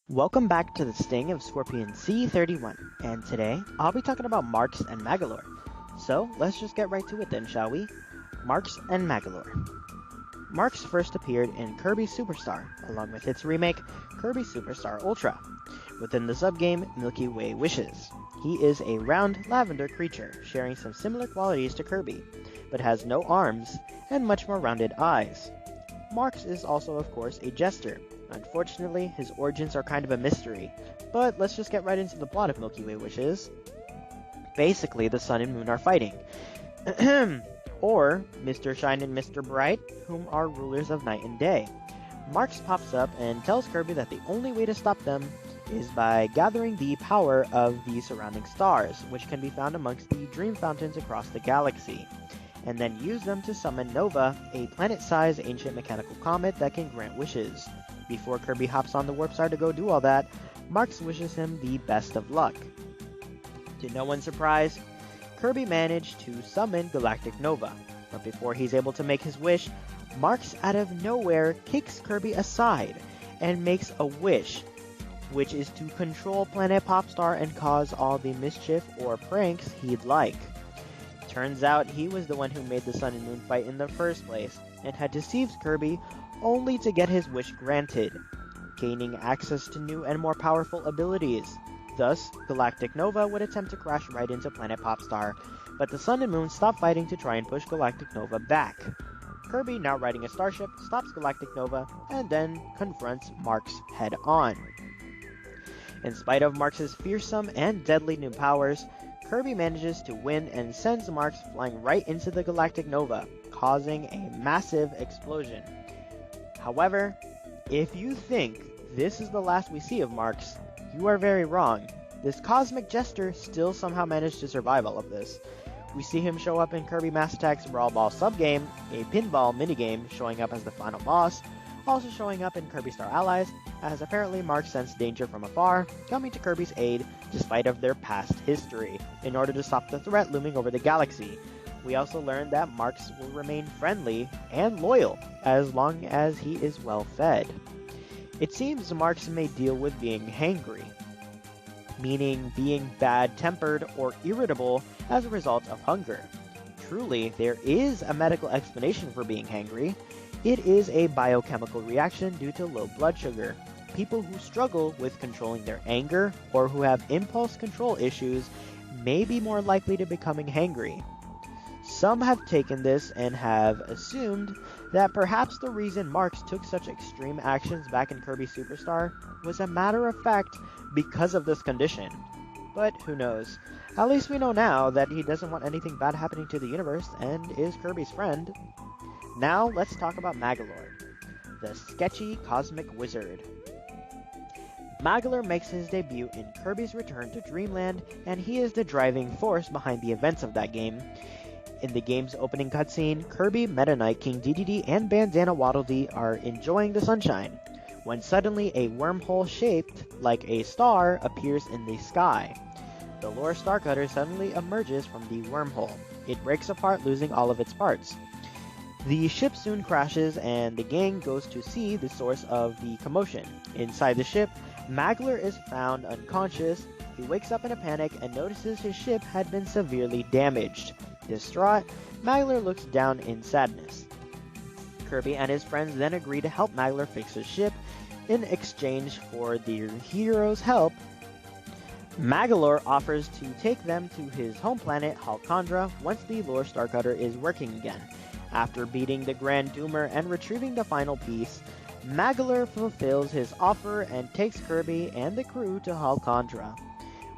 Welcome back to the Sting of Scorpion C31, and today I'll be talking about Marx and Magolor. So let's just get right to it then, shall we? Marx and Magolor. Marx first appeared in Kirby Superstar, along with its remake, Kirby Superstar Ultra, within the subgame Milky Way Wishes. He is a round lavender creature, sharing some similar qualities to Kirby, but has no arms and much more rounded eyes. Marx is also, of course, a jester. Unfortunately, his origins are kind of a mystery, but let's just get right into the plot of Milky Way Wishes. Basically, the Sun and Moon are fighting. Or Mr. Shine and Mr. Bright, whom are rulers of night and day. Marx pops up and tells Kirby that the only way to stop them is by gathering the power of the surrounding stars, which can be found amongst the dream fountains across the galaxy, and then use them to summon Nova, a planet-sized ancient mechanical comet that can grant wishes. Before Kirby hops on the Warp Star to go do all that, Marx wishes him the best of luck. To no one's surprise, Kirby managed to summon Galactic Nova, but before he's able to make his wish, Marx out of nowhere kicks Kirby aside and makes a wish, which is to control Planet Popstar and cause all the mischief or pranks he'd like. Turns out he was the one who made the Sun and Moon fight in the first place, and had deceived Kirby only to get his wish granted, gaining access to new and more powerful abilities. Thus, Galactic Nova would attempt to crash right into Planet Popstar, but the Sun and Moon stop fighting to try and push Galactic Nova back. Kirby, now riding a starship, stops Galactic Nova, and then confronts Marx head-on. In spite of Marx's fearsome and deadly new powers, Kirby manages to win and sends Marx flying right into the Galactic Nova, causing a massive explosion. However, if you think this is the last we see of Marx, you are very wrong. This cosmic jester still somehow managed to survive all of this. We see him show up in Kirby Mass Attack's Brawl Ball subgame, a pinball minigame showing up as the final boss, also showing up in Kirby Star Allies, as apparently Marx sensed danger from afar, coming to Kirby's aid despite of their past history, in order to stop the threat looming over the galaxy. We also learned that Marx will remain friendly and loyal as long as he is well fed. It seems Marx may deal with being hangry, meaning being bad-tempered or irritable as a result of hunger. Truly, there is a medical explanation for being hangry. It is a biochemical reaction due to low blood sugar. People who struggle with controlling their anger or who have impulse control issues may be more likely to becoming hangry. Some have taken this and have assumed that perhaps the reason Marx took such extreme actions back in Kirby Superstar was a matter of fact because of this condition. But who knows? At least we know now that he doesn't want anything bad happening to the universe and is Kirby's friend. Now let's talk about Magolor, the sketchy cosmic wizard. Magolor makes his debut in Kirby's Return to Dreamland, and he is the driving force behind the events of that game. In the game's opening cutscene, Kirby, Meta Knight, King Dedede, and Bandana Waddle-Dee are enjoying the sunshine, when suddenly a wormhole shaped like a star appears in the sky. The Lore Star Cutter suddenly emerges from the wormhole. It breaks apart, losing all of its parts. The ship soon crashes, and the gang goes to see the source of the commotion. Inside the ship, Magolor is found unconscious. He wakes up in a panic and notices his ship had been severely damaged. Distraught, Magolor looks down in sadness. Kirby and his friends then agree to help Magolor fix his ship. In exchange for the hero's help, Magolor offers to take them to his home planet, Halcondra, once the Lore Star Cutter is working again. After beating the Grand Doomer and retrieving the final piece, Magolor fulfills his offer and takes Kirby and the crew to Halcondra.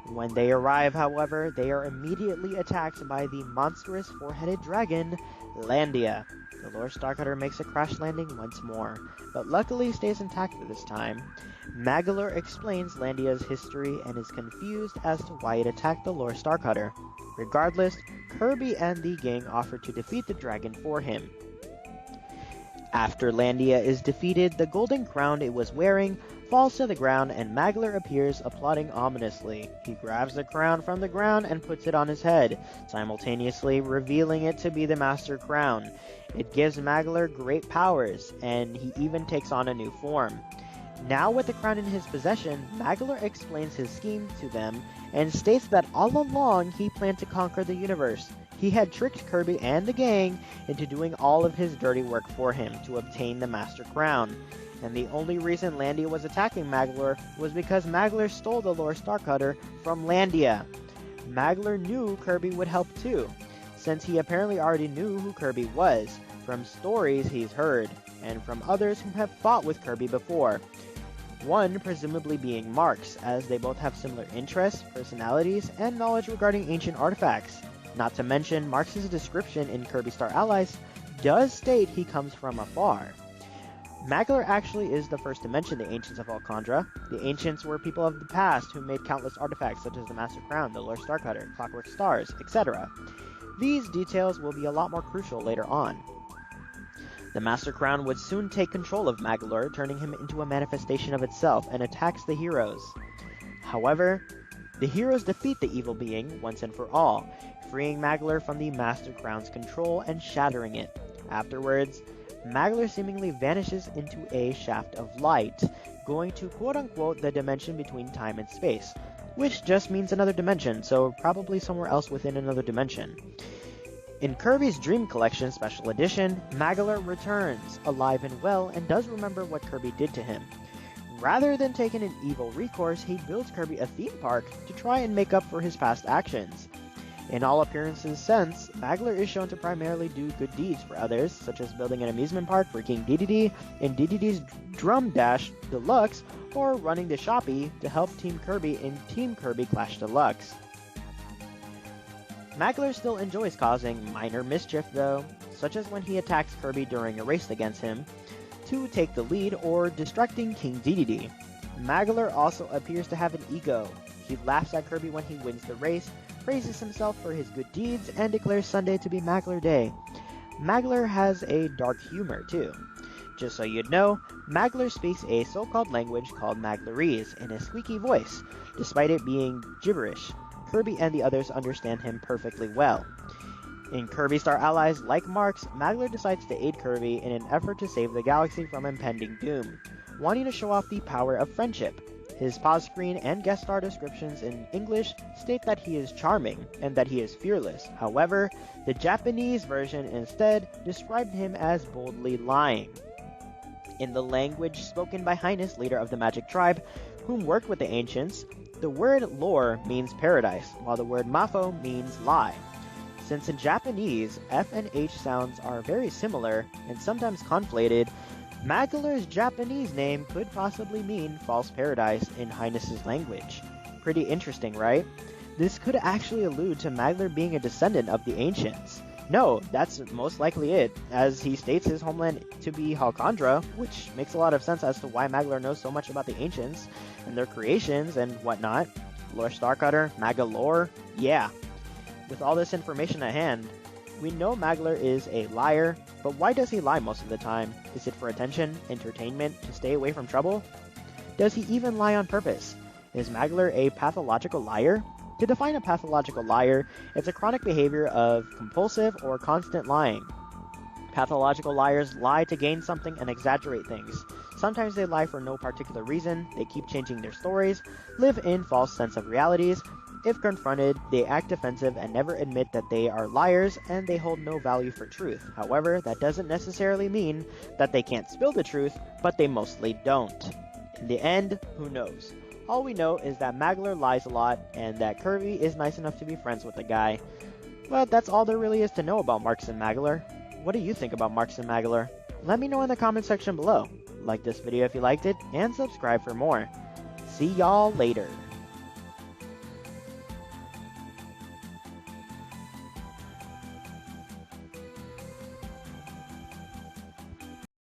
When they arrive, however, they are immediately attacked by the monstrous four-headed dragon, Landia. The Lore Star Cutter makes a crash landing once more, but luckily stays intact this time. Magolor explains Landia's history and is confused as to why it attacked the Lore Star Cutter. Regardless, Kirby and the gang offer to defeat the dragon for him. After Landia is defeated, the golden crown it was wearing falls to the ground and Magolor appears, applauding ominously. He grabs the crown from the ground and puts it on his head, simultaneously revealing it to be the Master Crown. It gives Magolor great powers, and he even takes on a new form. Now with the crown in his possession, Magolor explains his scheme to them and states that all along he planned to conquer the universe. He had tricked Kirby and the gang into doing all of his dirty work for him to obtain the Master Crown. And the only reason Landia was attacking Magolor was because Magolor stole the Lore Starcutter from Landia. Magolor knew Kirby would help too, since he apparently already knew who Kirby was, from stories he's heard, and from others who have fought with Kirby before. One presumably being Marx, as they both have similar interests, personalities, and knowledge regarding ancient artifacts. Not to mention, Marx's description in Kirby Star Allies does state he comes from afar. Magolor actually is the first to mention the Ancients of Alcandra. The Ancients were people of the past who made countless artifacts such as the Master Crown, the Lore Starcutter, Clockwork Stars, etc. These details will be a lot more crucial later on. The Master Crown would soon take control of Magolor, turning him into a manifestation of itself, and attacks the heroes. However, the heroes defeat the evil being once and for all, freeing Magolor from the Master Crown's control and shattering it. Afterwards, Magolor seemingly vanishes into a shaft of light, going to quote-unquote the dimension between time and space, which just means another dimension, so probably somewhere else within another dimension. In Kirby's Dream Collection Special Edition, Magolor returns, alive and well, and does remember what Kirby did to him. Rather than taking an evil recourse, he builds Kirby a theme park to try and make up for his past actions. In all appearances since, Magolor is shown to primarily do good deeds for others, such as building an amusement park for King Dedede in Dedede's Drum Dash Deluxe, or running the Shoppy to help Team Kirby in Team Kirby Clash Deluxe. Magolor still enjoys causing minor mischief though, such as when he attacks Kirby during a race against him, to take the lead, or distracting King Dedede. Magolor also appears to have an ego. He laughs at Kirby when he wins the race, praises himself for his good deeds, and declares Sunday to be Magolor Day. Magolor has a dark humor too. Just so you'd know, Magolor speaks a so-called language called Magolorese in a squeaky voice, despite it being gibberish. Kirby and the others understand him perfectly well. In Kirby Star Allies, like Marx, Magolor decides to aid Kirby in an effort to save the galaxy from impending doom, wanting to show off the power of friendship. His pause screen and guest star descriptions in English state that he is charming and that he is fearless. However, the Japanese version instead described him as boldly lying. In the language spoken by Highness, leader of the Magic Tribe, whom worked with the Ancients, the word lore means paradise, while the word mafo means lie. Since in Japanese, F and H sounds are very similar and sometimes conflated, Magolor's Japanese name could possibly mean false paradise in Highness's language. Pretty interesting, right? This could actually allude to Magolor being a descendant of the Ancients. No, that's most likely it, as he states his homeland to be Alcandra, which makes a lot of sense as to why Magolor knows so much about the Ancients and their creations and whatnot. Lore Starcutter, Magolor, yeah. With all this information at hand, we know Magolor is a liar, but why does he lie most of the time? Is it for attention, entertainment, to stay away from trouble? Does he even lie on purpose? Is Magolor a pathological liar? To define a pathological liar, it's a chronic behavior of compulsive or constant lying. Pathological liars lie to gain something and exaggerate things. Sometimes they lie for no particular reason, they keep changing their stories, live in false sense of realities. If confronted, they act defensive and never admit that they are liars, and they hold no value for truth. However, that doesn't necessarily mean that they can't spill the truth, but they mostly don't. In the end, who knows? All we know is that Magolor lies a lot, and that Kirby is nice enough to be friends with the guy. But that's all there really is to know about Marx and Magolor. What do you think about Marx and Magolor? Let me know in the comment section below. Like this video if you liked it, and subscribe for more. See y'all later.